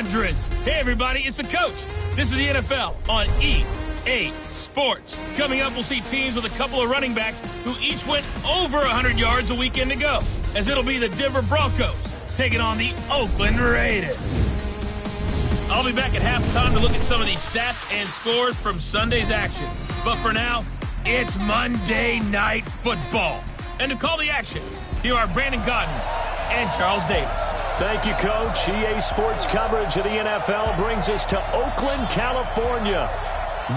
hundreds. Hey, everybody, it's the coach. This is the NFL on EA Sports. Coming up, we'll see teams with a couple of running backs who each went over 100 yards a weekend ago, as it'll be the Denver Broncos taking on the Oakland Raiders. I'll be back at halftime to look at some of these stats and scores from Sunday's action. But for now, it's Monday Night Football. And to call the action, here are Brandon Godden and Charles Davis. Thank you, Coach. EA Sports coverage of the NFL brings us to Oakland, California.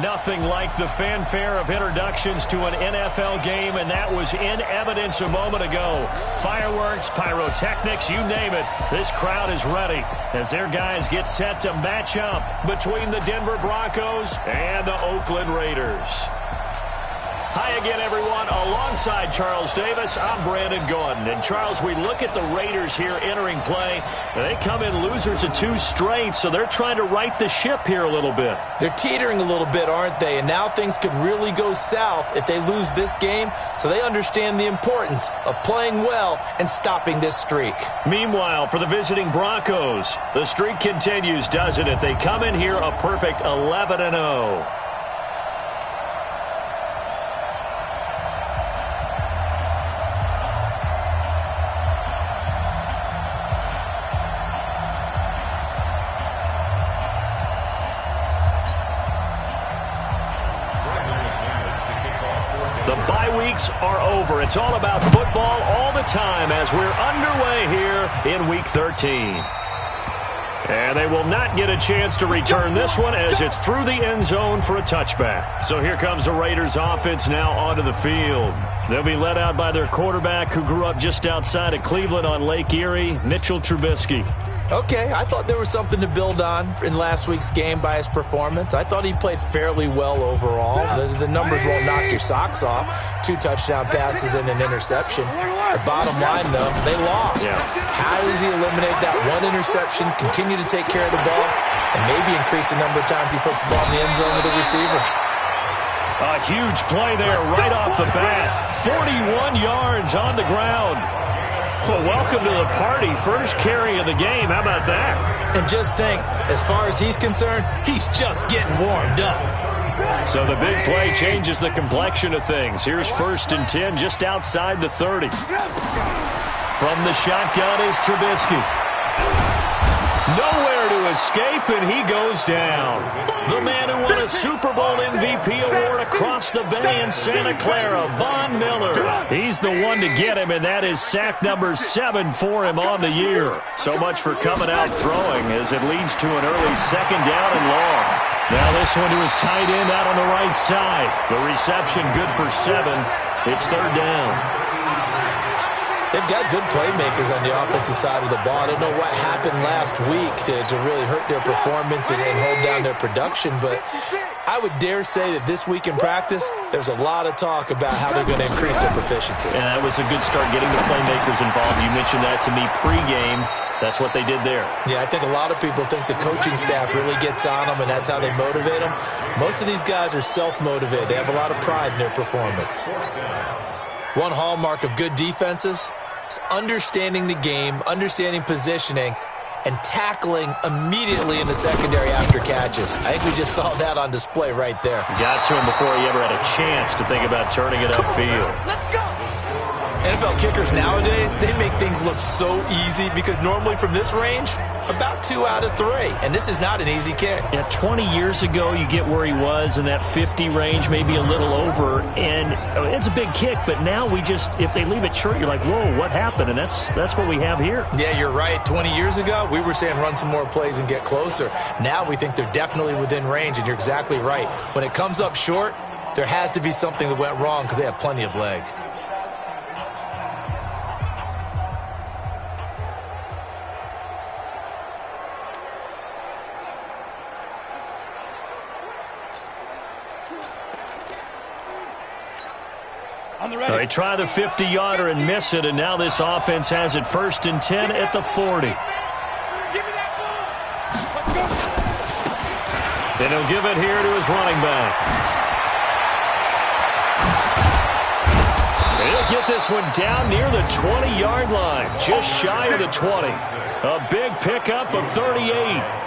Nothing like the fanfare of introductions to an NFL game, and that was in evidence a moment ago. Fireworks, pyrotechnics, you name it. This crowd is ready as their guys get set to match up between the Denver Broncos and the Oakland Raiders. Hi again, everyone. Alongside Charles Davis, I'm Brandon Gordon. And, Charles, we look at the Raiders here entering play. They come in losers of 2 straight, so they're trying to right the ship here a little bit. They're teetering a little bit, aren't they? And now things could really go south if they lose this game, so they understand the importance of playing well and stopping this streak. Meanwhile, for the visiting Broncos, the streak continues, doesn't it? They come in here a perfect 11-0. The bye weeks are over. It's all about football all the time as we're underway here in Week 13. And they will not get a chance to return this one as it's through the end zone for a touchback. So here comes the Raiders offense now onto the field. They'll be led out by their quarterback who grew up just outside of Cleveland on Lake Erie, Mitchell Trubisky. Okay, I thought there was something to build on in last week's game by his performance. I thought he played fairly well overall. The numbers won't knock your socks off. 2 touchdown passes and an interception. The bottom line, though, they lost. Yeah. How does he eliminate that one interception, continue to take care of the ball, and maybe increase the number of times he puts the ball in the end zone with the receiver? A huge play there right off the bat. 41 yards on the ground. Well, welcome to the party. First carry of the game. How about that? And just think, as far as he's concerned, he's just getting warmed up. So the big play changes the complexion of things. Here's 1st and 10 just outside the 30. From the shotgun is Trubisky. Nowhere to escape, and he goes down. The man who won a Super Bowl MVP award across the bay in Santa Clara, Von Miller. He's the one to get him, and that is sack number 7 for him on the year. So much for coming out throwing as it leads to an early 2nd down and long. Now this one to his tight end out on the right side. The reception good for 7. It's 3rd down. They've got good playmakers on the offensive side of the ball. I don't know what happened last week to really hurt their performance and hold down their production, but I would dare say that this week in practice, there's a lot of talk about how they're going to increase their proficiency. And that was a good start getting the playmakers involved. You mentioned that to me pregame. That's what they did there. Yeah, I think a lot of people think the coaching staff really gets on them, and that's how they motivate them. Most of these guys are self-motivated. They have a lot of pride in their performance. One hallmark of good defenses is understanding the game, understanding positioning, and tackling immediately in the secondary after catches. I think we just saw that on display right there. Got to him before he ever had a chance to think about turning it upfield. Let's go! NFL kickers nowadays, they make things look so easy because normally from this range, about 2 out of 3. And this is not an easy kick. Yeah, 20 years ago, you get where he was in that 50 range, maybe a little over. And it's a big kick, but now we just, if they leave it short, you're like, whoa, what happened? And that's what we have here. Yeah, you're right. 20 years ago, we were saying run some more plays and get closer. Now we think they're definitely within range, and you're exactly right. When it comes up short, there has to be something that went wrong because they have plenty of leg. They try the 50-yarder and miss it, and now this offense has it 1st and 10 at the 40. And he'll give it here to his running back. He'll get this one down near the 20-yard line, just shy of the 20. A big pickup of 38.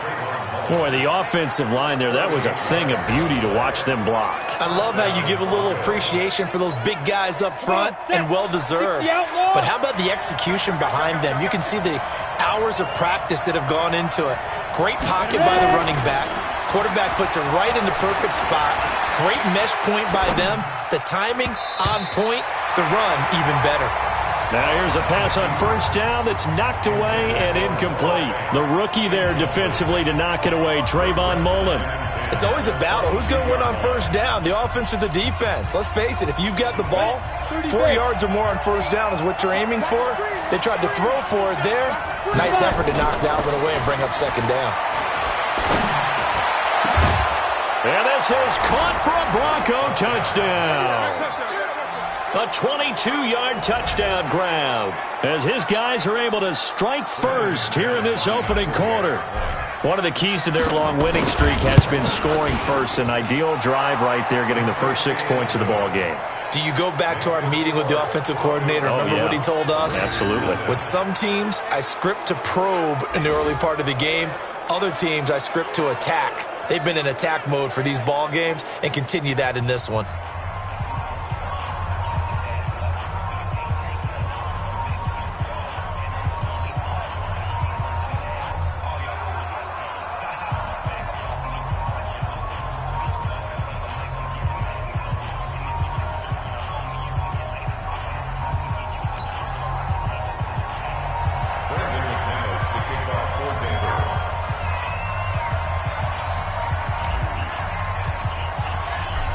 Boy, the offensive line there, that was a thing of beauty to watch them block. I love how you give a little appreciation for those big guys up front, and well-deserved. But how about the execution behind them? You can see the hours of practice that have gone into it. Great pocket by the running back. Quarterback puts it right in the perfect spot. Great mesh point by them. The timing on point. The run even better. Now here's a pass on first down that's knocked away and incomplete. The rookie there defensively to knock it away, Trayvon Mullen. It's always a battle. Who's going to win on first down, the offense or the defense? Let's face it, if you've got the ball, 4 yards or more on first down is what you're aiming for. They tried to throw for it there. Nice effort to knock that one away and bring up second down. And this is caught for a Bronco touchdown. A 22-yard touchdown grab as his guys are able to strike first here in this opening quarter. One of the keys to their long winning streak has been scoring first. An ideal drive right there, getting the first 6 points of the ball game. Do you go back to our meeting with the offensive coordinator? Remember what he told us? Absolutely. With some teams, I script to probe in the early part of the game. Other teams, I script to attack. They've been in attack mode for these ball games and continue that in this one.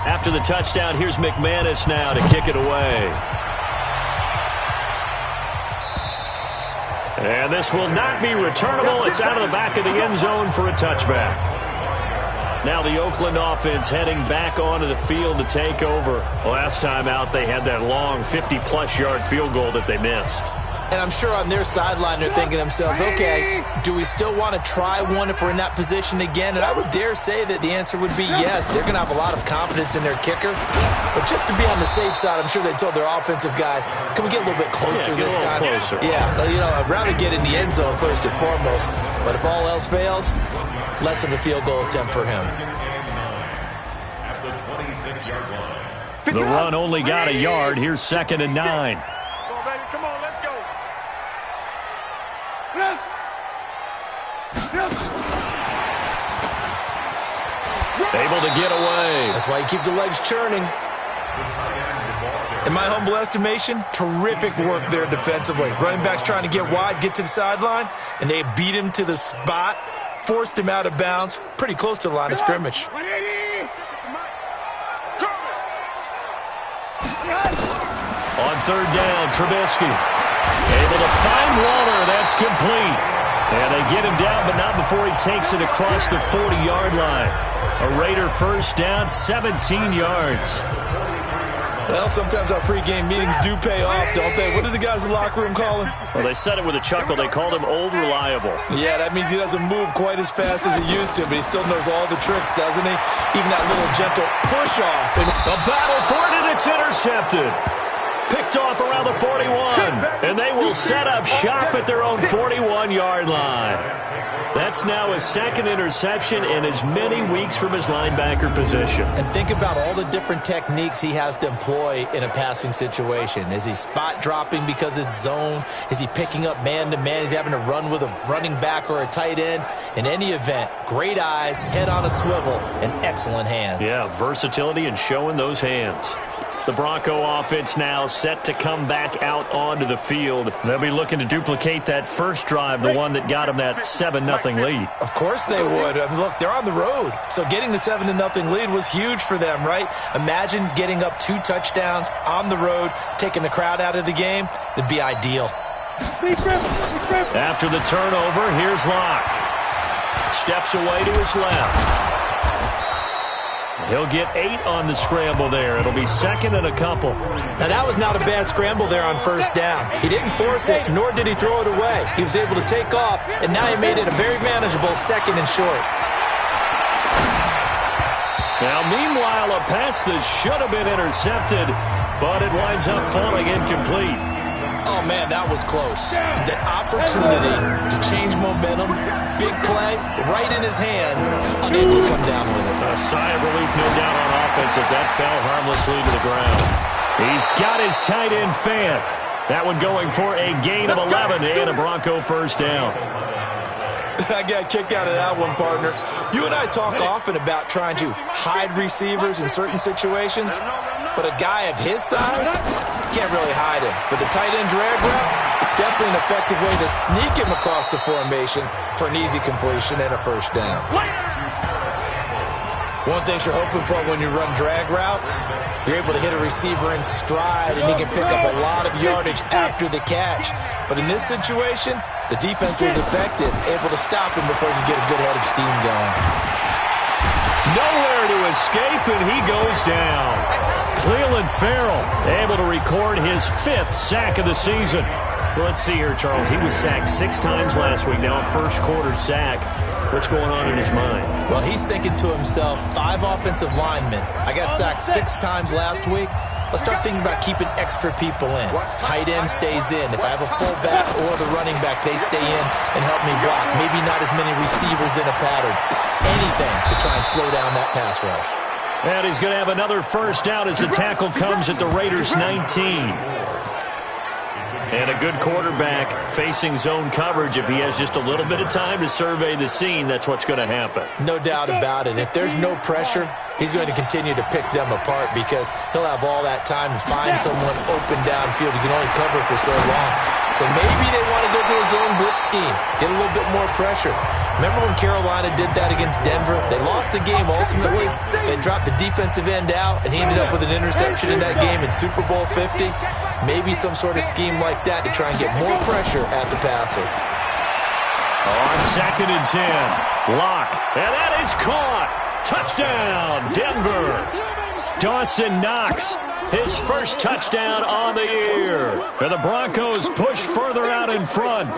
After the touchdown, here's McManus now to kick it away. And this will not be returnable. It's out of the back of the end zone for a touchback. Now the Oakland offense heading back onto the field to take over. Last time out, they had that long 50-plus yard field goal that they missed. And I'm sure on their sideline they're thinking to themselves, okay, do we still want to try one if we're in that position again? And I would dare say that the answer would be yes. They're going to have a lot of confidence in their kicker. But just to be on the safe side, I'm sure they told their offensive guys, can we get a little bit closer this time? Closer. Yeah, I'd rather get in the end zone first and foremost. But if all else fails, less of a field goal attempt for him. At the 26-yard line. The run only got a yard. Here's 2nd and 9. Come on, let's go. Able to get away. That's why you keep the legs churning. In my humble estimation, terrific work there defensively. Running back's trying to get wide, get to the sideline, and they beat him to the spot, forced him out of bounds, pretty close to the line of scrimmage. On 3rd down, Trubisky able to find Waller. That's complete. And they get him down, but not before he takes it across the 40-yard line. A Raider first down, 17 yards. Well, sometimes our pregame meetings do pay off, don't they? What do the guys in the locker room call him? Well, they said it with a chuckle. They called him Old Reliable. Yeah, that means he doesn't move quite as fast as he used to, but he still knows all the tricks, doesn't he? Even that little gentle push-off. A battle for it, and it's intercepted. Picked off around the 41, and they will set up shop at their own 41-yard line. That's now his 2nd interception in as many weeks from his linebacker position. And think about all the different techniques he has to employ in a passing situation. Is he spot dropping because it's zone? Is he picking up man-to-man? Is he having to run with a running back or a tight end? In any event, great eyes, head on a swivel, and excellent hands. Yeah, versatility and showing those hands. The Bronco offense now set to come back out onto the field. They'll be looking to duplicate that first drive, the one that got them that 7-0 lead. Of course they would. I mean, look, they're on the road. So getting the 7-0 lead was huge for them, right? Imagine getting up 2 touchdowns on the road, taking the crowd out of the game. It'd be ideal. After the turnover, here's Locke. Steps away to his left. He'll get 8 on the scramble there. It'll be 2nd and a couple. Now, that was not a bad scramble there on first down. He didn't force it, nor did he throw it away. He was able to take off, and now he made it a very manageable 2nd and short. Now, meanwhile, a pass that should have been intercepted but it winds up falling incomplete. Oh, man, that was close. The opportunity to change momentum, big play, right in his hands, unable to come down with it. A sigh of relief, no doubt, on offense if that fell harmlessly to the ground. He's got his tight end fan. That one going for a gain of 11 and a Bronco first down. I got a kick out of that one, partner. You and I talk often about trying to hide receivers in certain situations, but a guy of his size can't really hide him. But the tight end drag route, definitely an effective way to sneak him across the formation for an easy completion and a first down. One thing you're hoping for when you run drag routes, you're able to hit a receiver in stride, and he can pick up a lot of yardage after the catch. But in this situation, the defense was effective, able to stop him before he could get a good head of steam going. Nowhere to escape, and he goes down. Cleveland Farrell able to record his 5th sack of the season. Let's see here, Charles. He was sacked 6 times last week. Now a first-quarter sack. What's going on in his mind? Well, he's thinking to himself, 5 offensive linemen. I got sacked 6 times last week. Let's start thinking about keeping extra people in. Tight end stays in. If I have a fullback or the running back, they stay in and help me block. Maybe not as many receivers in a pattern. Anything to try and slow down that pass rush. And he's going to have another first down as the tackle comes at the Raiders' 19. And a good quarterback facing zone coverage. If he has just a little bit of time to survey the scene, that's what's going to happen. No doubt about it. If there's no pressure, he's going to continue to pick them apart because he'll have all that time to find someone open downfield. He can only cover for so long. So maybe they want to go to a zone blitz scheme, get a little bit more pressure. Remember when Carolina did that against Denver? They lost the game ultimately. They dropped the defensive end out, and he ended up with an interception in that game in Super Bowl 50. Maybe some sort of scheme like that to try and get more pressure at the passer. On 2nd and 10, Locke, and that is caught. Touchdown, Denver. Dawson Knox, his first touchdown on the year. And the Broncos push further out in front.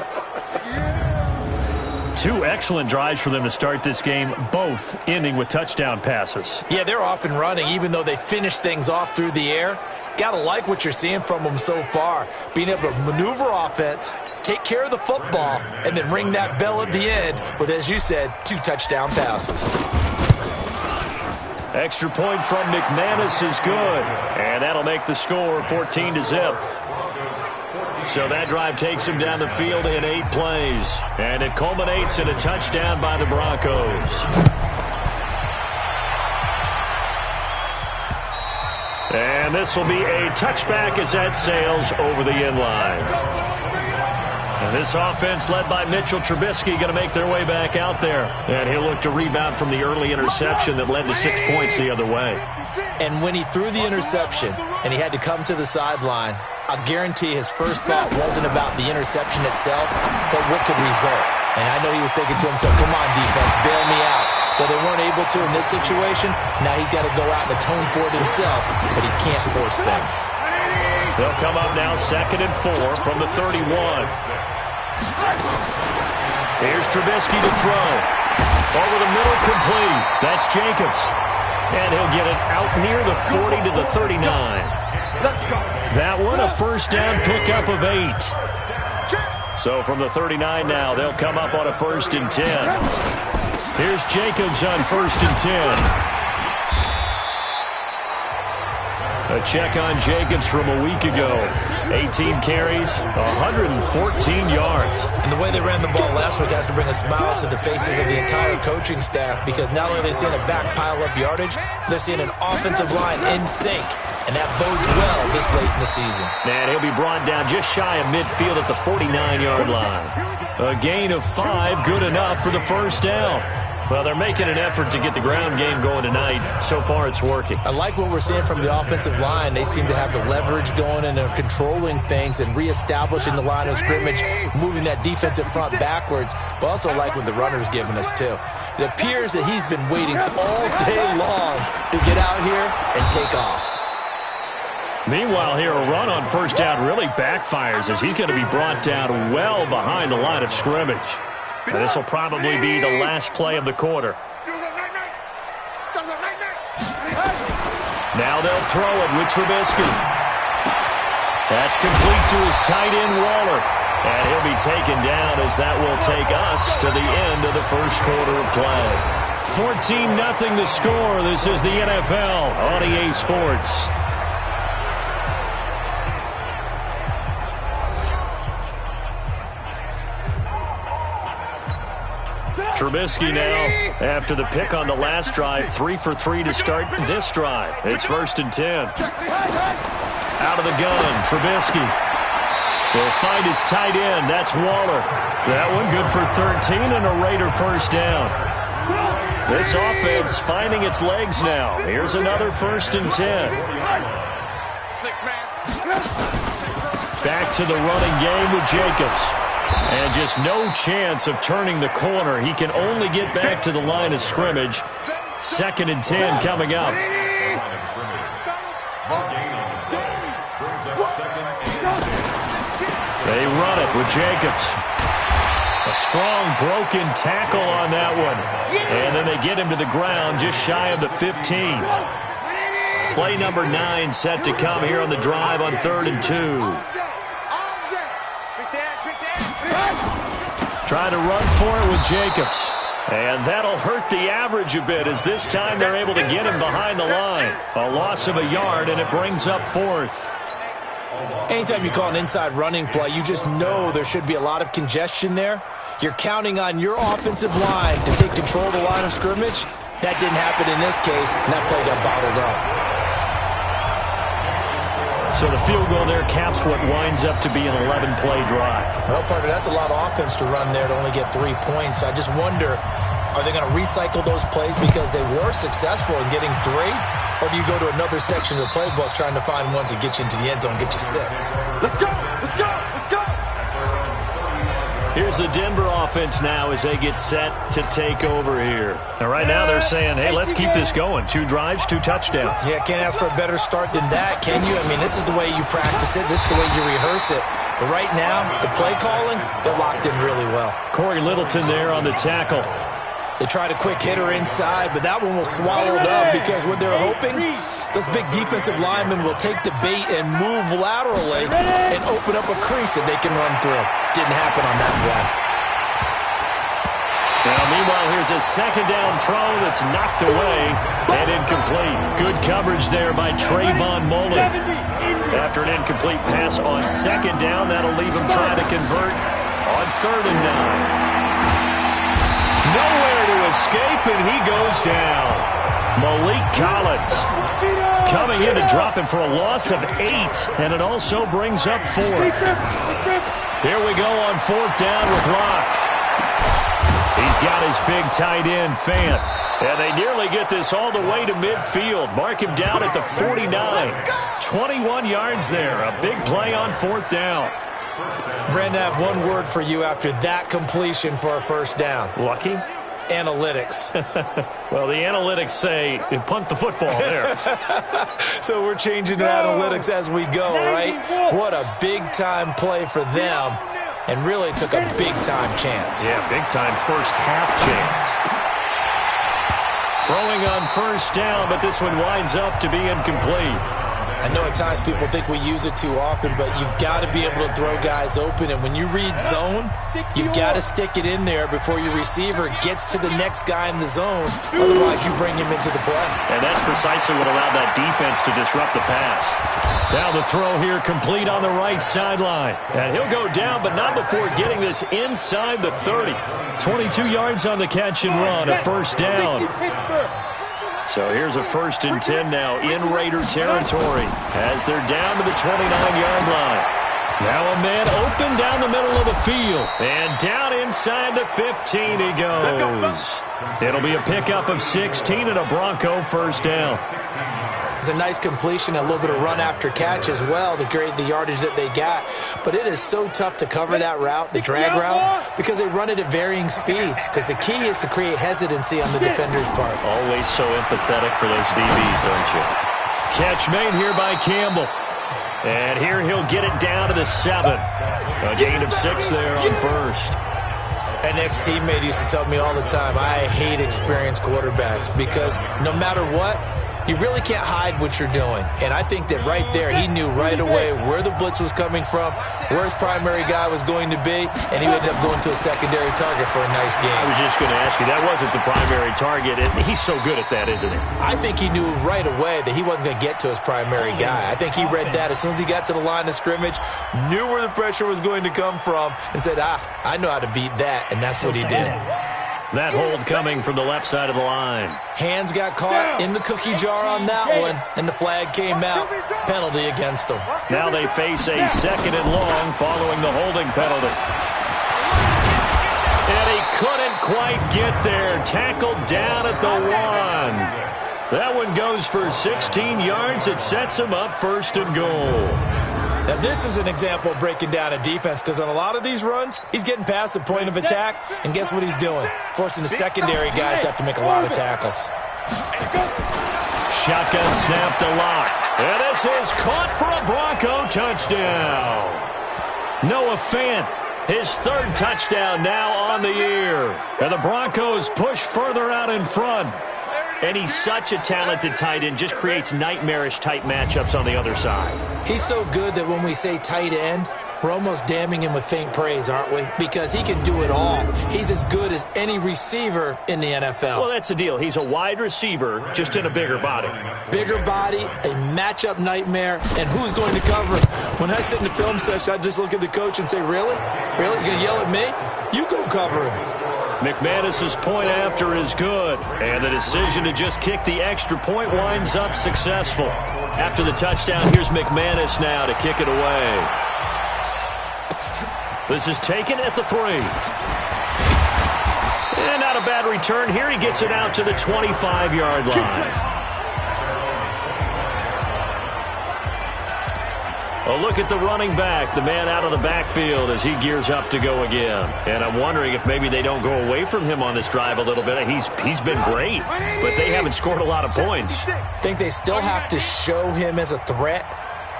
2 excellent drives for them to start this game, both ending with touchdown passes. Yeah, they're off and running, even though they finish things off through the air. Gotta like what you're seeing from them so far. Being able to maneuver offense, take care of the football, and then ring that bell at the end with, as you said, 2 touchdown passes. Extra point from McManus is good, and that'll make the score 14-0. So that drive takes him down the field in 8 plays, and it culminates in a touchdown by the Broncos. And this will be a touchback as that sails over the end line. And this offense led by Mitchell Trubisky going to make their way back out there. And he'll look to rebound from the early interception that led to 6 points the other way. And when he threw the interception and he had to come to the sideline, I guarantee his first thought wasn't about the interception itself, but what could result. And I know he was thinking to himself, come on, defense, bail me out. Well, they weren't able to in this situation. Now he's got to go out and atone for it himself, but he can't force things. They'll come up now 2nd and 4 from the 31. Here's Trubisky to throw. Over the middle, complete. That's Jacobs. And he'll get it out near the 40 to the 39. That one, a first down pickup of 8. So from the 39 now, they'll come up on a 1st and 10. Here's Jacobs on 1st and 10. A check on Jacobs from a week ago. 18 carries, 114 yards. And the way they ran the ball last week has to bring a smile to the faces of the entire coaching staff, because not only are they seeing a back pile up yardage, they're seeing an offensive line in sync. And that bodes well this late in the season. And he'll be brought down just shy of midfield at the 49-yard line. A gain of 5, good enough for the first down. Well, they're making an effort to get the ground game going tonight. So far, it's working. I like what we're seeing from the offensive line. They seem to have the leverage going, and they're controlling things and reestablishing the line of scrimmage, moving that defensive front backwards. But also like what the runner's giving us, too. It appears that he's been waiting all day long to get out here and take off. Meanwhile, here, a run on first down really backfires as he's going to be brought down well behind the line of scrimmage. And this will probably be the last play of the quarter. Now they'll throw it with Trubisky. That's complete to his tight end, Waller. And he'll be taken down as that will take us to the end of the first quarter of play. 14-0 the score. This is the NFL on EA Sports. Trubisky now, after the pick on the last drive, 3 for 3 to start this drive. It's 1st and 10. Out of the gun, Trubisky will find his tight end. That's Waller. That one good for 13 and a Raider first down. This offense finding its legs now. Here's another 1st and 10. Back to the running game with Jacobs. And just no chance of turning the corner. He can only get back to the line of scrimmage. 2nd and 10 coming up. They run it with Jacobs. A strong broken tackle on that one. And then they get him to the ground just shy of the 15. Play number 9 set to come here on the drive on 3rd and 2. Try to run for it with Jacobs. And that'll hurt the average a bit as this time they're able to get him behind the line. A loss of a yard, and it brings up 4th. Anytime you call an inside running play, you just know there should be a lot of congestion there. You're counting on your offensive line to take control of the line of scrimmage. That didn't happen in this case, and that play got bottled up. So the field goal there caps what winds up to be an 11-play drive. Well, partner, that's a lot of offense to run there to only get 3 points. I just wonder, are they going to recycle those plays because they were successful in getting 3? Or do you go to another section of the playbook trying to find ones that get you into the end zone and get you 6? Let's go! Let's go! Let's go! Here's the Denver offense now as they get set to take over here. And right now they're saying, hey, let's keep this going. 2 drives, 2 touchdowns. Yeah, can't ask for a better start than that, can you? I mean, this is the way you practice it. This is the way you rehearse it. But right now, the play calling, they're locked in really well. Corey Littleton there on the tackle. They tried a quick hitter inside, but that one was swallowed up because what they're hoping, those big defensive linemen will take the bait and move laterally and open up a crease that they can run through. Didn't happen on that play. Now, meanwhile, here's a 2nd down throw that's knocked away and incomplete. Good coverage there by Trayvon Mullen. After an incomplete pass on 2nd down, that'll leave him trying to convert on 3rd and 9. Nowhere to escape, and he goes down. Malik Collins coming in to drop him for a loss of 8, and it also brings up 4. Here we go on 4th down with Locke. He's got his big tight end, Fant. And they nearly get this all the way to midfield. Mark him down at the 49. 21 yards there. A big play on 4th down. Brandon, I have one word for you after that completion for a 1st down. Lucky? Analytics. Well, the analytics say punt the football there. So we're changing to analytics as we go, right? What a big-time play for them, and really took a big-time chance. Yeah, big-time first half chance. Throwing on 1st down, but this one winds up to be incomplete. I know at times people think we use it too often, but you've got to be able to throw guys open. And when you read zone, you've got to stick it in there before your receiver gets to the next guy in the zone. Otherwise, you bring him into the play. And that's precisely what allowed that defense to disrupt the pass. Now the throw here complete on the right sideline. And he'll go down, but not before getting this inside the 30. 22 yards on the catch and run, a 1st down. So here's a 1st and 10 now in Raider territory as they're down to the 29-yard line. Now a man open down the middle of the field. And down inside the 15 he goes. It'll be a pickup of 16 and a Bronco 1st down. It's a nice completion, a little bit of run after catch as well to create the yardage that they got. But it is so tough to cover that route, the drag route, because they run it at varying speeds. Because the key is to create hesitancy on the defender's part. Always so empathetic for those DBs, aren't you? Catch made here by Campbell. And here he'll get it down to the 7. A gain of 6 there on 1st. An ex-teammate used to tell me all the time, I hate experienced quarterbacks because no matter what, You really can't hide what you're doing. And I think that right there, he knew right away where the blitz was coming from, where his primary guy was going to be, and he ended up going to a secondary target for a nice game. I was just going to ask you, that wasn't the primary target. He's so good at that, isn't he? I think he knew right away that he wasn't going to get to his primary guy. I think he read that as soon as he got to the line of scrimmage, knew where the pressure was going to come from, and said, I know how to beat that, and that's what he did. That hold coming from the left side of the line. Hands got caught in the cookie jar on that one, and the flag came out. Penalty against them. Now they face a 2nd and long following the holding penalty. And he couldn't quite get there. Tackled down at the 1. That one goes for 16 yards. It sets him up 1st and goal. Now, this is an example of breaking down a defense because on a lot of these runs, he's getting past the point of attack, and guess what he's doing? Forcing the secondary guys to have to make a lot of tackles. Shotgun snap to Locke. And this is caught for a Bronco touchdown. Noah Fant, his 3rd touchdown now on the year. And the Broncos push further out in front. And he's such a talented tight end, just creates nightmarish-type matchups on the other side. He's so good that when we say tight end, we're almost damning him with faint praise, aren't we? Because he can do it all. He's as good as any receiver in the NFL. Well, that's the deal. He's a wide receiver, just in a bigger body. Bigger body, a matchup nightmare, and who's going to cover him? When I sit in the film session, I just look at the coach and say, really? Really? You're going to yell at me? You go cover him. McManus's point after is good, and the decision to just kick the extra point winds up successful. After the touchdown, here's McManus now to kick it away. This is taken at the 3. And not a bad return here. He gets it out to the 25-yard line. A look at the running back, the man out of the backfield as he gears up to go again. And I'm wondering if maybe they don't go away from him on this drive a little bit. He's been great, but they haven't scored a lot of points. I think they still have to show him as a threat,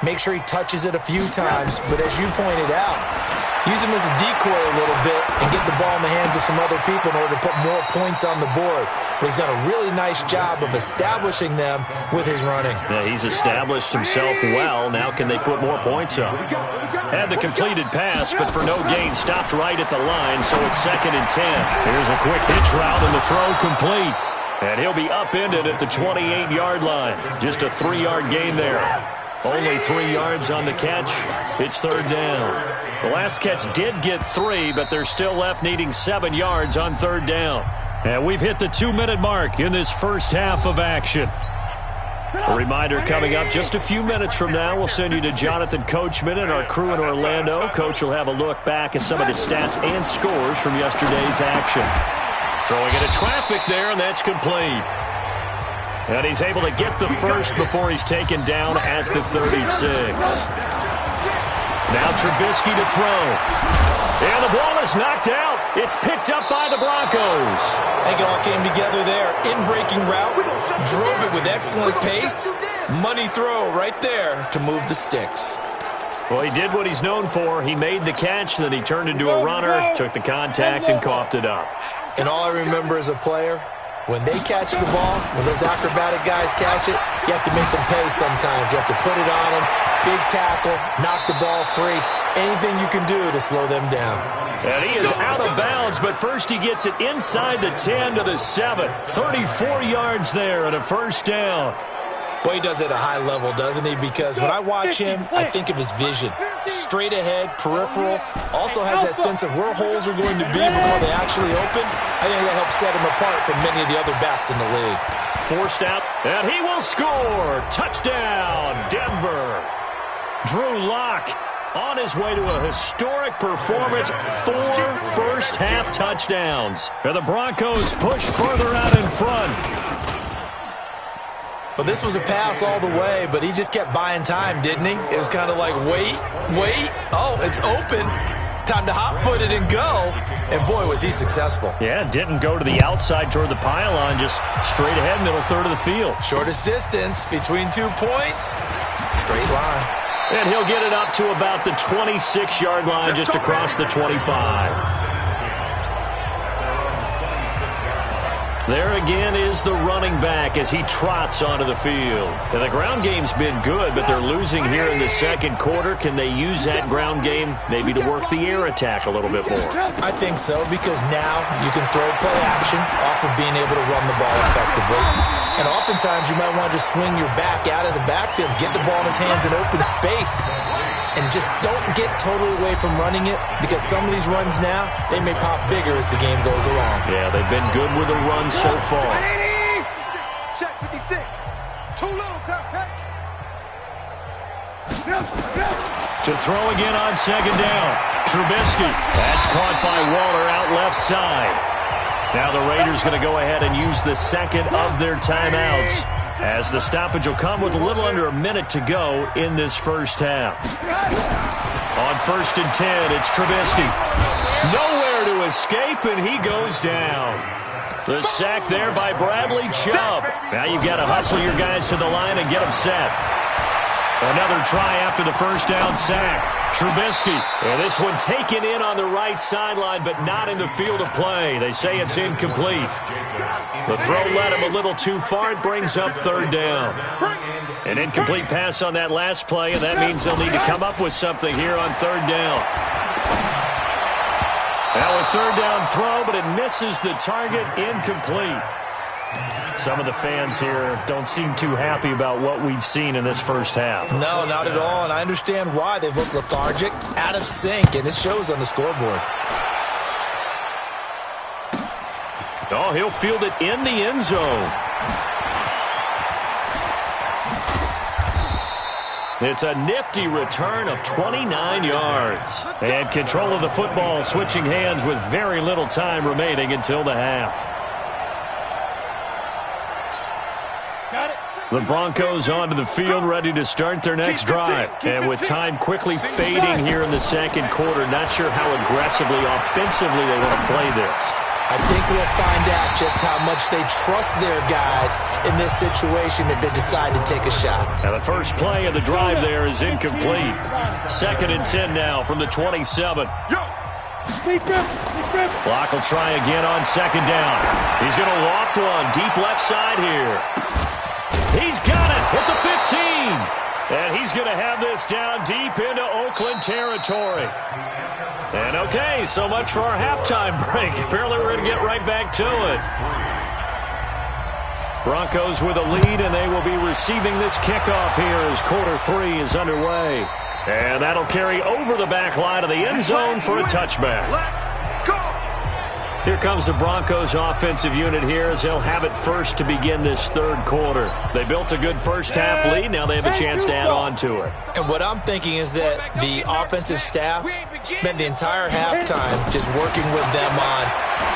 make sure he touches it a few times. But as you pointed out, use him as a decoy a little bit and get the ball in the hands of some other people in order to put more points on the board. But he's done a really nice job of establishing them with his running. Yeah, he's established himself well. Now can they put more points up? Had the completed pass, but for no gain, stopped right at the line, so it's 2nd and 10. Here's a quick hitch route and the throw complete. And he'll be upended at the 28-yard line. Just a 3-yard gain there. Only 3 yards on the catch. It's 3rd down. The last catch did get 3, but they're still left needing 7 yards on 3rd down. And we've hit the 2-minute mark in this first half of action. A reminder coming up just a few minutes from now. We'll send you to Jonathan Coachman and our crew in Orlando. Coach will have a look back at some of the stats and scores from yesterday's action. Throwing into traffic there, and that's complete. And he's able to get the first before he's taken down at the 36. Now Trubisky to throw. And the ball is knocked out. It's picked up by the Broncos. I think it all came together there. In-breaking route. Drove it with excellent pace. Money throw right there to move the sticks. Well, he did what he's known for. He made the catch, then he turned into a runner, took the contact, and coughed it up. And all I remember as a player, when they catch the ball, when those acrobatic guys catch it, you have to make them pay sometimes. You have to put it on them, big tackle, knock the ball free, anything you can do to slow them down. And he is out of bounds, but first he gets it inside the 10 to the 7. 34 yards there and a 1st down. Boy, he does it at a high level, doesn't he? Because when I watch him, I think of his vision. Straight ahead, peripheral. Also has that sense of where holes are going to be before they actually open. I think that helps set him apart from many of the other backs in the league. Forced out, and he will score. Touchdown, Denver. Drew Lock on his way to a historic performance. 4 first-half touchdowns. And the Broncos push further out in front. But this was a pass all the way, but he just kept buying time, didn't he? It was kind of like, wait. Oh, it's open. Time to hot-foot it and go. And, boy, was he successful. Yeah, didn't go to the outside toward the pylon, just straight ahead, middle third of the field. Shortest distance between 2 points. Straight line. And he'll get it up to about the 26-yard line, just across the 25. There again is the running back as he trots onto the field. And the ground game's been good, but they're losing here in the second quarter. Can they use that ground game maybe to work the air attack a little bit more? I think so, because now you can throw play action off of being able to run the ball effectively. And oftentimes you might want to just swing your back out of the backfield, get the ball in his hands in open space, and just don't get totally away from running it, because some of these runs now, they may pop bigger as the game goes along. Yeah, they've been good with the run so far. Check 56. Too little, cut. To throw again on second down. Trubisky. That's caught by Waller out left side. Now the Raiders going to go ahead and use the second of their timeouts, as the stoppage will come with a little under a minute to go in this first half. On 1st and 10, it's Trubisky. Nowhere to escape, and he goes down. The sack there by Bradley Chubb. Now you've got to hustle your guys to the line and get them set. Another try after the first down sack. Trubisky. And this one taken in on the right sideline, but not in the field of play. They say it's incomplete. The throw led him a little too far. It brings up 3rd down. An incomplete pass on that last play, and that means they'll need to come up with something here on 3rd down. Now a 3rd down throw, but it misses the target. Incomplete. Some of the fans here don't seem too happy about what we've seen in this first half. No, not at all, and I understand why. They've looked lethargic, out of sync, and it shows on the scoreboard. Oh, he'll field it in the end zone. It's a nifty return of 29 yards. And control of the football switching hands with very little time remaining until the half. The Broncos onto the field, ready to start their next drive. And with time quickly fading here in the second quarter, not sure how aggressively, offensively they want to play this. I think we'll find out just how much they trust their guys in this situation if they decide to take a shot. Now the first play of the drive there is incomplete. 2nd and 10 now from the 27. Block will try again on 2nd down. He's going to loft one deep left side here. He's got it at the 15. And he's going to have this down deep into Oakland territory. And okay, so much for our halftime break. Apparently we're going to get right back to it. Broncos with a lead, and they will be receiving this kickoff here as quarter 3 is underway. And that'll carry over the back line of the end zone for a touchback. Here comes the Broncos offensive unit here as they'll have it first to begin this 3rd quarter. They built a good first half lead. Now they have a chance to add on to it. And what I'm thinking is that the offensive staff spent the entire halftime just working with them on,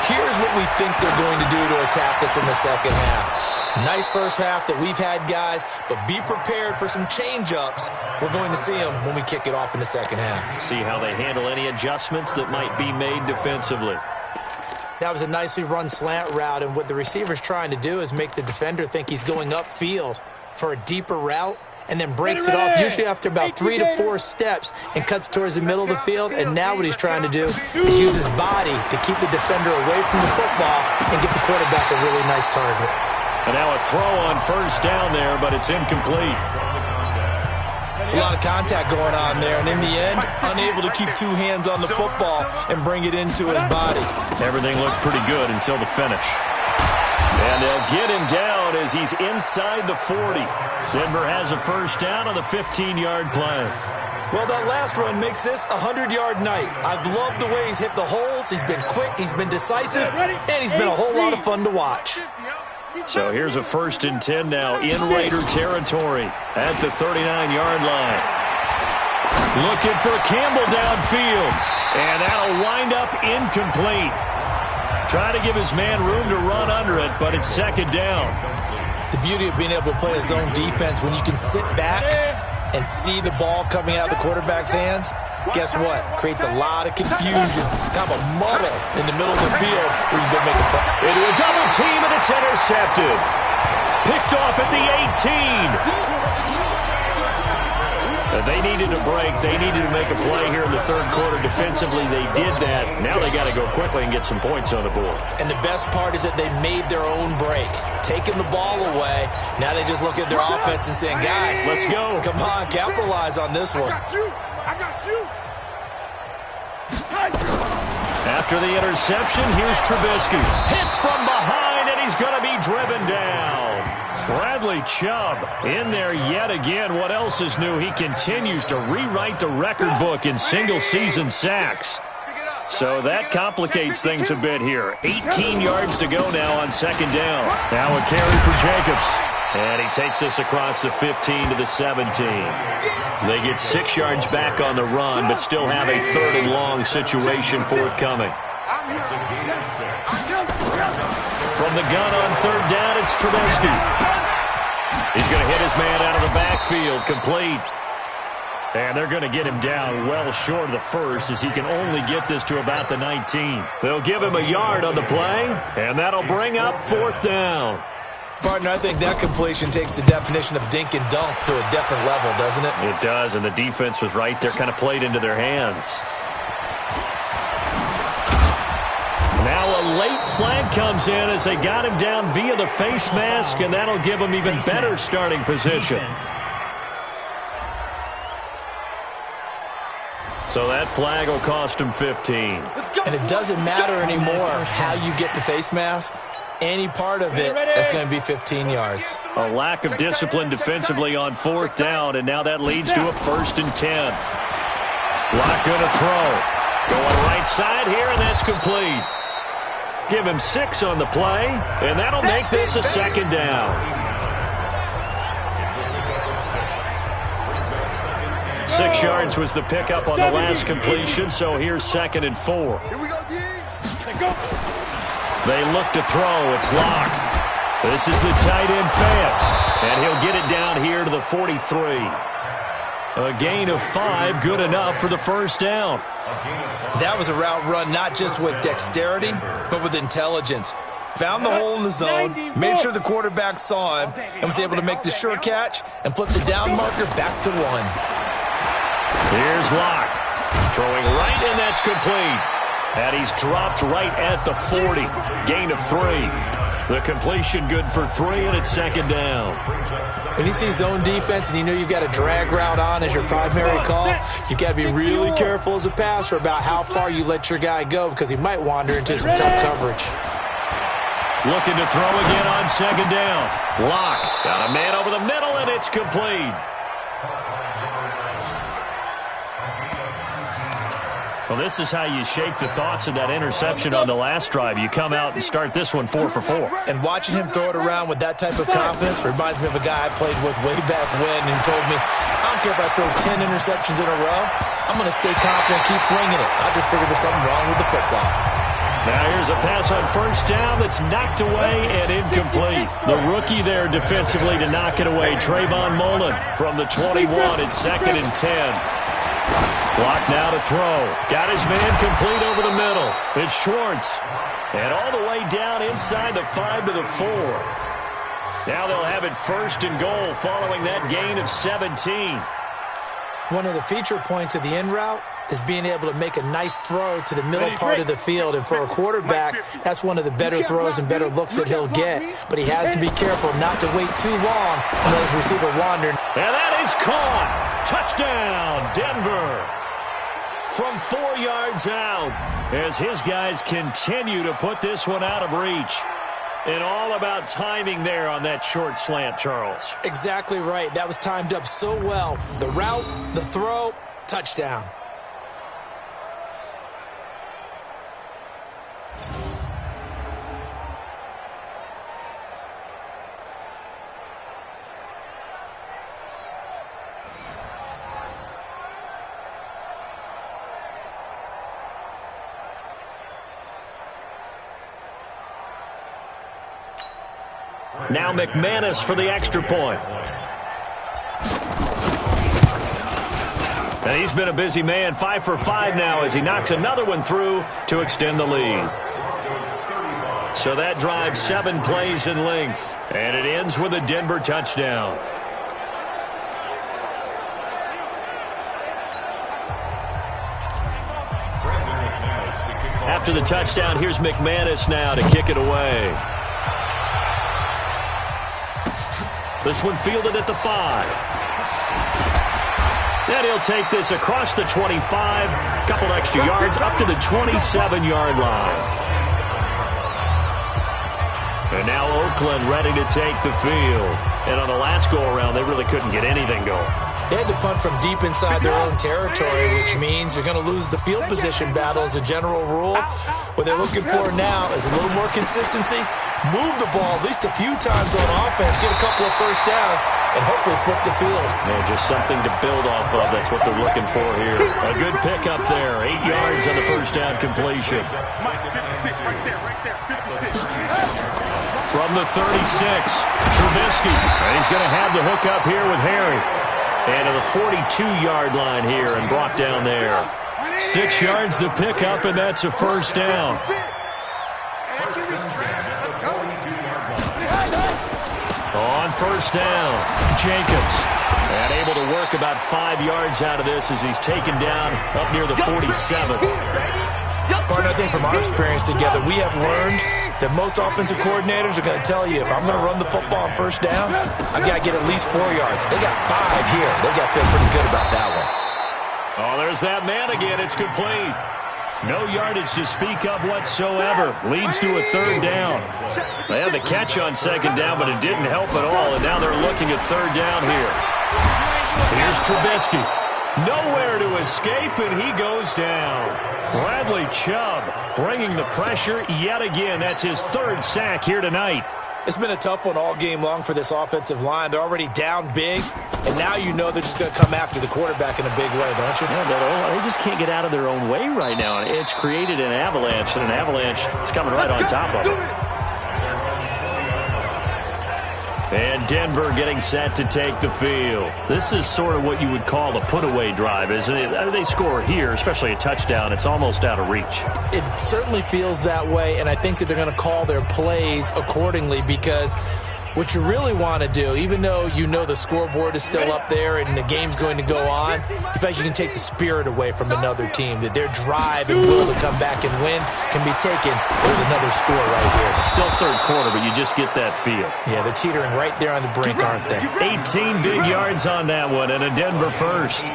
here's what we think they're going to do to attack us in the second half. Nice first half that we've had, guys, but be prepared for some change-ups. We're going to see them when we kick it off in the second half. See how they handle any adjustments that might be made defensively. That was a nicely run slant route, and what the receiver's trying to do is make the defender think he's going upfield for a deeper route, and then breaks it off usually after about 3 to 4 steps and cuts towards the middle of the field. And now what he's trying to do is use his body to keep the defender away from the football and give the quarterback a really nice target. And now a throw on 1st down there, but it's incomplete. It's a lot of contact going on there, and in the end, unable to keep 2 hands on the football and bring it into his body. Everything looked pretty good until the finish. And they'll get him down as he's inside the 40. Denver has a 1st down on the 15-yard play. Well, that last run makes this a 100-yard night. I've loved the way he's hit the holes. He's been quick, he's been decisive, and he's been a whole lot of fun to watch. So here's a 1st and 10 now in Raider territory at the 39-yard line. Looking for Campbell downfield, and that'll wind up incomplete. Trying to give his man room to run under it, but it's 2nd down. The beauty of being able to play a zone defense when you can sit back and see the ball coming out of the quarterback's hands, guess what? Creates a lot of confusion, kind of a muddle in the middle of the field where you can go make a play. Into a double team, and it's intercepted. Picked off at the 18. They needed a break. They needed to make a play here in the third quarter. Defensively, they did that. Now they got to go quickly and get some points on the board. And the best part is that they made their own break. Taking the ball away, now they just look at their offense and saying, guys, let's go. Come on, capitalize on this one. I got you. After the interception, here's Trubisky. Hit from behind, and he's going to be driven down. Bradley Chubb in there yet again. What else is new? He continues to rewrite the record book in single-season sacks. So that complicates things a bit here. 18 yards to go now on second down. Now a carry for Jacobs. And he takes this across the 15 to the 17. They get 6 yards back on the run, but still have a third and long situation forthcoming. From the gun on third down, it's Trubisky. He's going to hit his man out of the backfield, complete. And they're going to get him down well short of the first as he can only get this to about the 19. They'll give him a yard on the play, and that'll bring up fourth down. Partner, I think that completion takes the definition of dink and dunk to a different level, doesn't it? It does, and the defense was right there, kind of played into their hands. Now a late flag comes in as they got him down via the face mask, and that'll give him even better starting position. So that flag will cost him 15. And it doesn't matter anymore how you get the face mask. Any part of it is going to be 15 yards. A lack of discipline defensively on fourth down, and now that leads to a 1st and 10. Locke going to throw. Going right side here, and that's complete. Give him 6 on the play, and that'll make this a second down. 6 yards was the pickup on the last completion, so here's 2nd and 4. Here we go, D. Let's go. They look to throw. It's Locke. This is the tight end Fant, and he'll get it down here to the 43. A gain of 5, good enough for the first down. That was a route run not just with dexterity, but with intelligence. Found the hole in the zone, made sure the quarterback saw him, and was able to make the sure catch and flip the down marker back to 1. Here's Locke. Throwing right, and that's complete. And he's dropped right at the 40. Gain of 3. The completion good for 3, and it's 2nd down. When you see zone defense and you know you've got a drag route on as your primary call, you've got to be really careful as a passer about how far you let your guy go because he might wander into some tough coverage. Looking to throw again on 2nd down. Locke got a man over the middle, and it's complete. Well, this is how you shake the thoughts of that interception on the last drive. You come out and start this one 4 for 4. And watching him throw it around with that type of confidence reminds me of a guy I played with way back when and told me, I don't care if I throw 10 interceptions in a row. I'm going to stay confident and keep winging it. I just figured there's something wrong with the football. Now here's a pass on first down that's knocked away and incomplete. The rookie there defensively to knock it away, Trayvon Mullen from the 21. It's 2nd and 10. Locke now to throw. Got his man complete over the middle. It's Schwartz. And all the way down inside the 5 to the 4. Now they'll have it 1st and goal following that gain of 17. One of the feature points of the in route is being able to make a nice throw to the middle part of the field. And for a quarterback, that's one of the better throws and better looks that he'll get. But he has to be careful not to wait too long and let his receiver wander. And that is caught. Touchdown, Denver. From 4 yards out as his guys continue to put this one out of reach. And all about timing there on that short slant, Charles. Exactly right. That was timed up so well. The route, the throw, touchdown. Now McManus for the extra point. And he's been a busy man, 5 for 5 now as he knocks another one through to extend the lead. So that drives 7 plays in length, and it ends with a Denver touchdown. after the touchdown. Here's McManus now to kick it away. This one fielded at the 5. And he'll take this across the 25, couple extra yards up to the 27-yard line. And now Oakland ready to take the field. And on the last go-around, they really couldn't get anything going. They had to punt from deep inside their own territory, which means you're going to lose the field position battle as a general rule. What they're looking for now is a little more consistency, move the ball at least a few times on offense, get a couple of first downs, and hopefully flip the field. Yeah, just something to build off of. That's what they're looking for here. A good pickup there. 8 yards on the first down completion. From the 36, Trubisky. And he's going to have the hook up here with Harry. And to the 42-yard line here and brought down there. 6 yards the pickup, and that's a first down. On first down, Jacobs. And able to work about 5 yards out of this as he's taken down up near the 47. Partner, I think from our experience together, we have learned that most offensive coordinators are going to tell you, if I'm going to run the football on first down, I've got to get at least 4 yards. They got 5 here. They've got to feel pretty good about that one. Oh, there's that man again. It's complete. No yardage to speak of whatsoever. Leads to a third down. They had the catch on second down, but it didn't help at all, and now they're looking at third down here. Here's Trubisky. Nowhere to escape, and he goes down. Bradley Chubb bringing the pressure yet again. That's his 3rd sack here tonight. It's been a tough one all game long for this offensive line. They're already down big, and now you know they're just going to come after the quarterback in a big way, don't you? Yeah, they just can't get out of their own way right now. It's created an avalanche, and an avalanche is coming right on top of it. And Denver getting set to take the field. This is sort of what you would call a put-away drive, isn't it? They score here, especially a touchdown. It's almost out of reach. It certainly feels that way, and I think that they're going to call their plays accordingly, because what you really want to do, even though you know the scoreboard is still up there and the game's going to go on, you feel like you can take the spirit away from another team, that their drive and will to come back and win can be taken with another score right here. It's still third quarter, but you just get that feel. Yeah, they're teetering right there on the brink, aren't they? 18 big yards on that one, and a Denver first.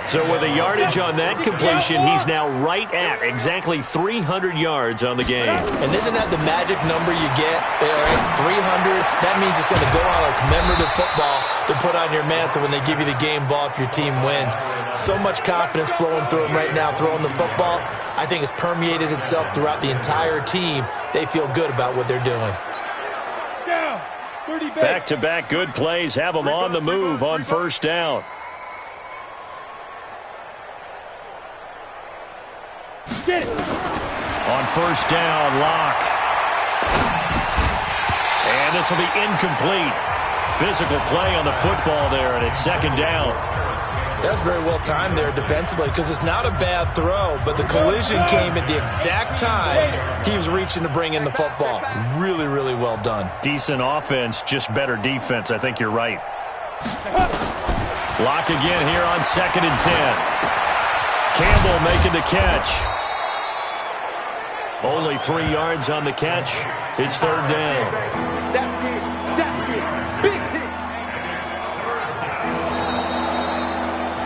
So with a yardage on that completion, he's now right at exactly 300 yards on the game. And isn't that the magic number you get? 300, that means it's going to go on a commemorative football to put on your mantle when they give you the game ball if your team wins. So much confidence flowing through them right now, throwing the football. I think it's permeated itself throughout the entire team. They feel good about what they're doing. Back-to-back good plays have them on the move on first down. On first down, Locke. And this will be incomplete. Physical play on the football there, and it's second down. That's very well timed there defensively, because it's not a bad throw, but the collision came at the exact time he was reaching to bring in the football. Really, really well done. Decent offense, just better defense. I think you're right. Locke again here on 2nd and 10. Campbell making the catch. Only 3 yards on the catch. It's third down.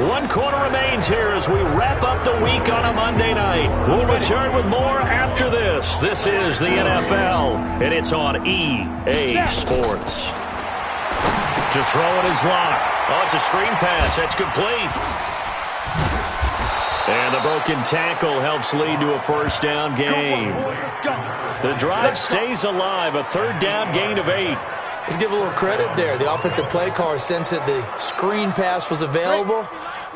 One quarter remains here as we wrap up the week on a Monday night. We'll return with more after this. This is the NFL, and it's on EA Sports. To throw it is Locke. Oh, it's a screen pass. That's complete. And the broken tackle helps lead to a first down gain. The drive stays alive, a third down gain of 8. Let's give a little credit there. The offensive play caller sensed that the screen pass was available.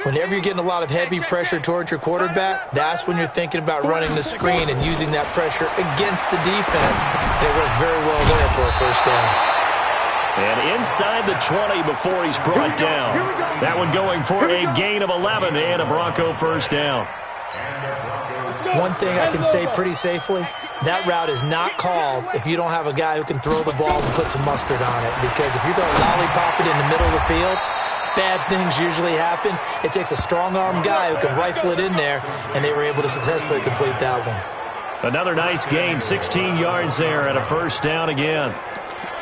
Whenever you're getting a lot of heavy pressure towards your quarterback, that's when you're thinking about running the screen and using that pressure against the defense. And it worked very well there for a first down. And inside the 20 before he's brought down. That one going for a gain of 11 and a Bronco first down. One thing I can say pretty safely, that route is not called if you don't have a guy who can throw the ball and put some mustard on it. Because if you're going to lollipop it in the middle of the field, bad things usually happen. It takes a strong-arm guy who can rifle it in there, and they were able to successfully complete that one. Another nice gain, 16 yards there and a first down again.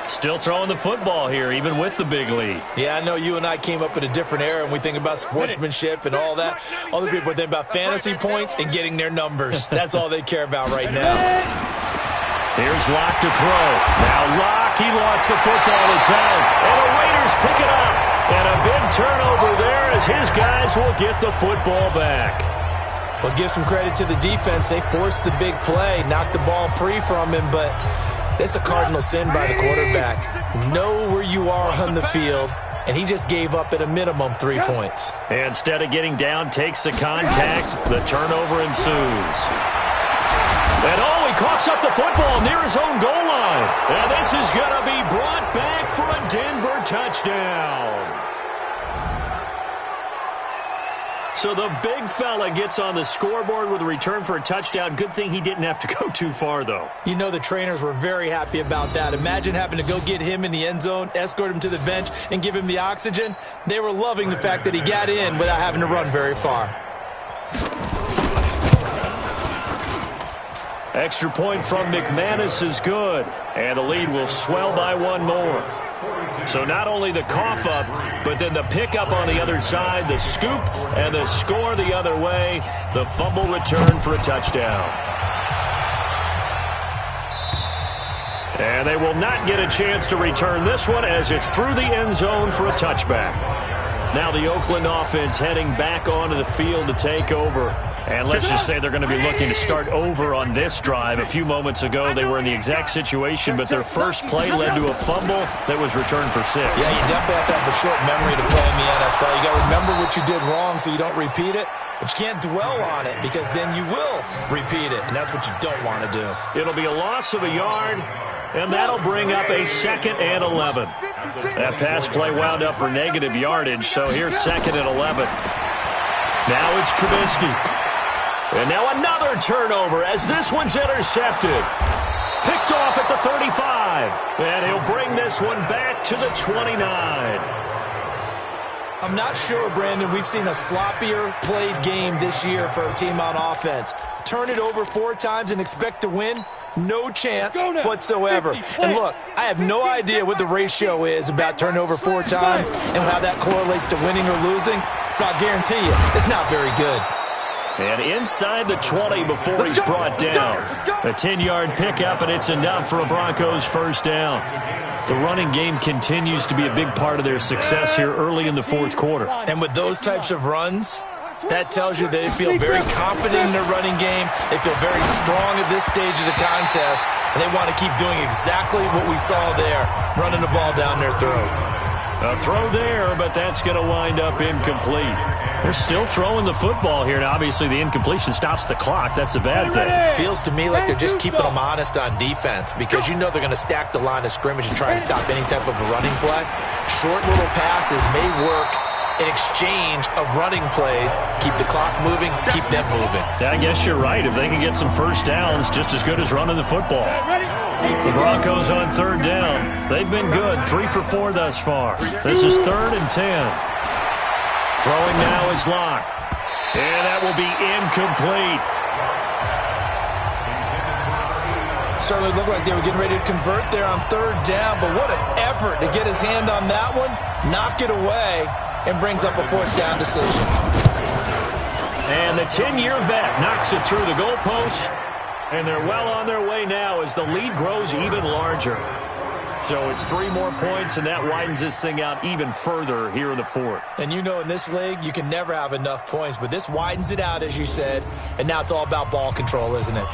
Still throwing the football here, even with the big lead. Yeah, I know you and I came up in a different era, and we think about sportsmanship and all that. Other people think about fantasy points and getting their numbers. That's all they care about right now. Here's Locke to throw. Now Locke, he lost the football. It's out. And the Raiders pick it up. And a big turnover there as his guys will get the football back. Well, give some credit to the defense. They forced the big play, knocked the ball free from him, but it's a cardinal sin by the quarterback. Know where you are on the field, and he just gave up at a minimum 3 points. Instead of getting down, takes the contact. The turnover ensues. And he coughs up the football near his own goal line. And this is going to be brought back for a Denver touchdown. So the big fella gets on the scoreboard with a return for a touchdown. Good thing he didn't have to go too far, though. You know the trainers were very happy about that. Imagine having to go get him in the end zone, escort him to the bench, and give him the oxygen. They were loving the fact that he got in without having to run very far. Extra point from McManus is good. And the lead will swell by one more. So not only the cough up, but then the pickup on the other side, the scoop, and the score the other way. The fumble return for a touchdown. And they will not get a chance to return this one as it's through the end zone for a touchback. Now the Oakland offense heading back onto the field to take over. And let's just say they're going to be looking to start over on this drive. A few moments ago, they were in the exact situation, but their first play led to a fumble that was returned for 6. Yeah, you definitely have to have a short memory to play in the NFL. You got to remember what you did wrong so you don't repeat it, but you can't dwell on it because then you will repeat it, and that's what you don't want to do. It'll be a loss of a yard, and that'll bring up a 2nd and 11. That pass play wound up for negative yardage, so here's 2nd and 11. Now it's Trubisky. And now another turnover as this one's intercepted. Picked off at the 35. And he'll bring this one back to the 29. I'm not sure, Brandon, we've seen a sloppier played game this year for a team on offense. Turn it over 4 times and expect to win? No chance whatsoever. And look, I have no idea what the ratio is about turnover 4 times and how that correlates to winning or losing, but I'll guarantee you, it's not very good. And inside the 20 before he's brought down. A 10-yard pickup, and it's enough for a Broncos first down. The running game continues to be a big part of their success here early in the fourth quarter. And with those types of runs, that tells you they feel very confident in their running game. They feel very strong at this stage of the contest, and they want to keep doing exactly what we saw there, running the ball down their throat. A throw there, but that's going to wind up incomplete. They're still throwing the football here, and obviously the incompletion stops the clock. That's a bad thing. It feels to me like they're just keeping them honest on defense because you know they're going to stack the line of scrimmage and try and stop any type of a running play. Short little passes may work in exchange of running plays. Keep the clock moving, keep them moving. I guess you're right. If they can get some first downs, just as good as running the football. The Broncos on 3rd down. They've been good, 3 for 4 thus far. This is 3rd and 10. Throwing now is Locke. And that will be incomplete. Certainly looked like they were getting ready to convert there on 3rd down, but what an effort to get his hand on that one, knock it away, and brings up a 4th down decision. And the 10-year vet knocks it through the goalpost, and they're well on their way now as the lead grows even larger. So it's 3 more points, and that widens this thing out even further here in the 4th. And you know in this league, you can never have enough points, but this widens it out, as you said, and now it's all about ball control, isn't it?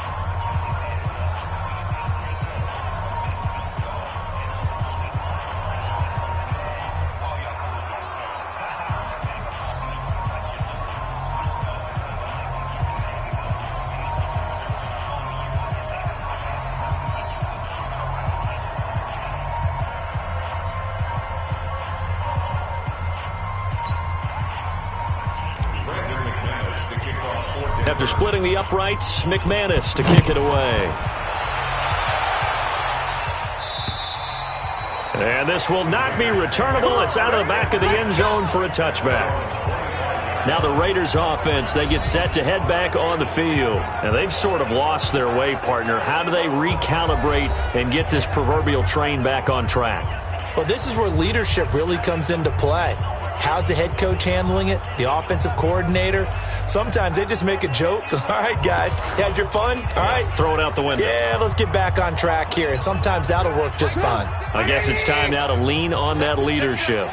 After splitting the uprights, McManus to kick it away. And this will not be returnable. It's out of the back of the end zone for a touchback. Now the Raiders offense, they get set to head back on the field. And they've sort of lost their way, partner. How do they recalibrate and get this proverbial train back on track? Well, this is where leadership really comes into play. How's the head coach handling it? The offensive coordinator? Sometimes they just make a joke. All right, guys, you had your fun? All right. Throw it out the window. Yeah, let's get back on track here. And sometimes that'll work just fine. I guess it's time now to lean on that leadership.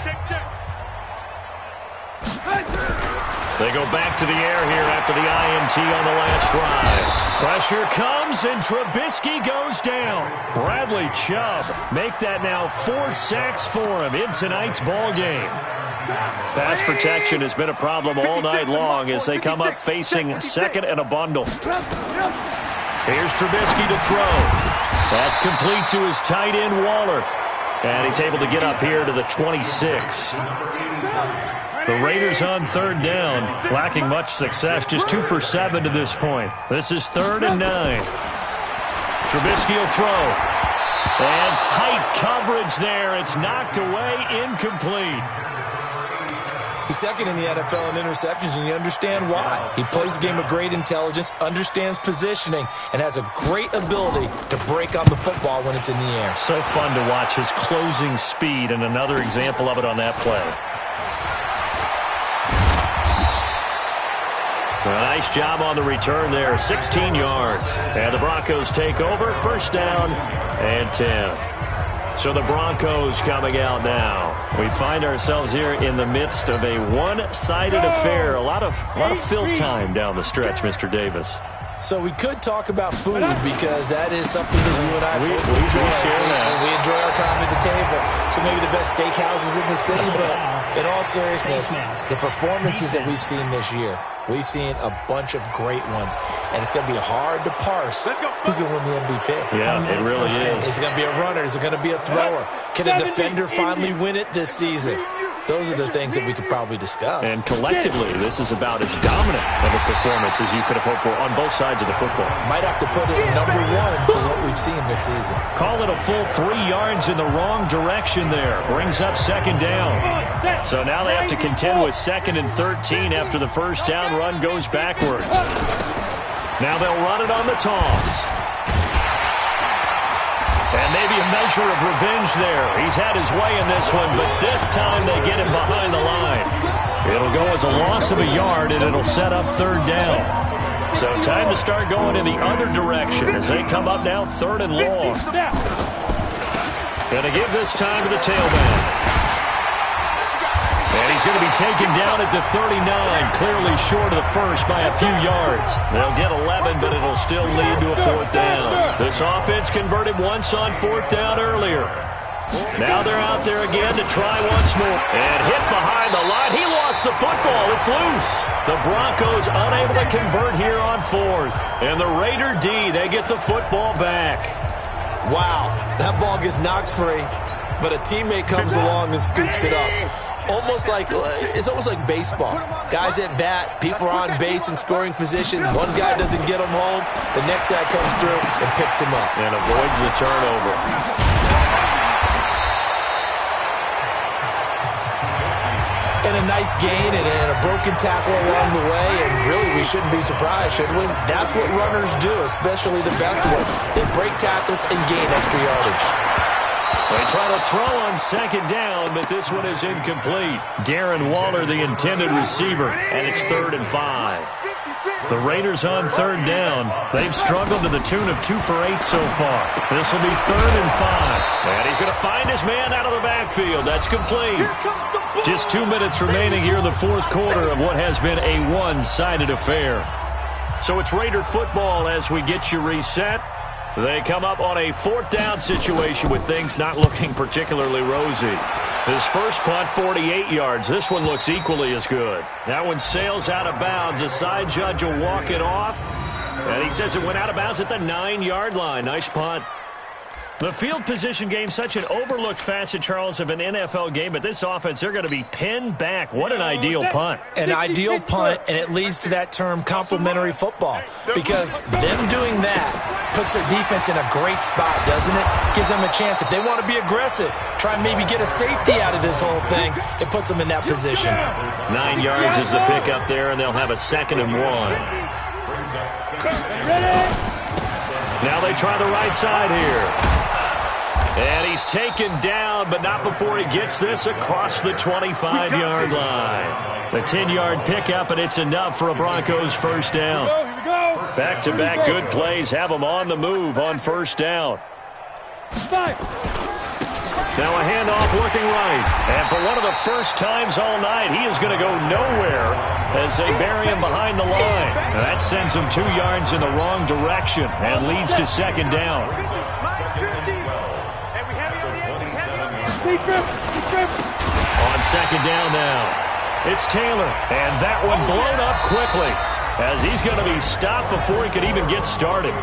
They go back to the air here after the INT on the last drive. Pressure comes, and Trubisky goes down. Bradley Chubb make that now 4 sacks for him in tonight's ball game. Pass protection has been a problem all night long as they come up facing second and a bundle. Here's Trubisky to throw. That's complete to his tight end, Waller. And he's able to get up here to the 26. The Raiders on third down, lacking much success, just 2 for 7 to this point. This is 3rd and 9. Trubisky will throw. And tight coverage there. It's knocked away, incomplete. He's second in the NFL in interceptions, and you understand why. He plays a game of great intelligence, understands positioning, and has a great ability to break on the football when it's in the air. So fun to watch his closing speed, and another example of it on that play. A nice job on the return there, 16 yards. And the Broncos take over, 1st down and 10. So the Broncos coming out now. We find ourselves here in the midst of a one-sided affair. A lot of fill time down the stretch, Mr. Davis. So we could talk about food because that is something that you and I we enjoy. We enjoy our time at the table. So maybe the best steakhouses in the city, but in all seriousness, the performances that we've seen this year, we've seen a bunch of great ones, and it's going to be hard to parse who's going to win the MVP. Yeah, it really is. Is it going to be a runner? Is it going to be a thrower? Can a defender finally win it this season? Those are the things that we could probably discuss. And collectively, this is about as dominant of a performance as you could have hoped for on both sides of the football. Might have to put it number 1 for what we've seen this season. Call it a full 3 yards in the wrong direction there. Brings up 2nd down. So now they have to contend with 2nd and 13 after the 1st down run goes backwards. Now they'll run it on the toss. And maybe a measure of revenge there. He's had his way in this one, but this time they get him behind the line. It'll go as a loss of a yard, and it'll set up 3rd down. So time to start going in the other direction as they come up now 3rd and long. Going to give this time to the tailback. And he's going to be taken down at the 39, clearly short of the first by a few yards. They'll get 11, but it'll still lead to a 4th down. This offense converted once on 4th down earlier. Now they're out there again to try once more. And hit behind the line. He lost the football. It's loose. The Broncos unable to convert here on 4th. And the Raider D, they get the football back. Wow, that ball gets knocked free, but a teammate comes along and scoops it up. It's almost like baseball. Guys at bat, people are on base in scoring position. One guy doesn't get him home. The next guy comes through and picks him up. And avoids the turnover. And a nice gain and a broken tackle along the way. And really, we shouldn't be surprised, should we? That's what runners do, especially the best ones. They break tackles and gain extra yardage. They try to throw on 2nd down, but this one is incomplete. Darren Waller, the intended receiver, and it's 3rd and 5. The Raiders on 3rd down. They've struggled to the tune of 2 for 8 so far. This will be 3rd and 5. And he's going to find his man out of the backfield. That's complete. Just 2 minutes remaining here in the 4th quarter of what has been a one-sided affair. So it's Raider football as we get you reset. They come up on a 4th down situation with things not looking particularly rosy. His first punt, 48 yards. This one looks equally as good. That one sails out of bounds. The side judge will walk it off. And he says it went out of bounds at the 9-yard line. Nice punt. The field position game, such an overlooked facet, Charles, of an NFL game. But this offense, they're going to be pinned back. What an ideal punt. An ideal punt, and it leads to that term complementary football. Because them doing that puts their defense in a great spot, doesn't it? Gives them a chance. If they want to be aggressive, try and maybe get a safety out of this whole thing, it puts them in that position. 9 yards is the pickup there, and they'll have a 2nd and 1. Now they try the right side here. And he's taken down, but not before he gets this across the 25-yard line. The 10-yard pickup, and it's enough for a Broncos first down. Back-to-back good plays have them on the move on first down. Now a handoff looking right. And for one of the first times all night, he is going to go nowhere as they bury him behind the line. And that sends him 2 yards in the wrong direction and leads to 2nd down. On 2nd down now, it's Taylor, and that one blown up quickly as he's going to be stopped before he could even get started.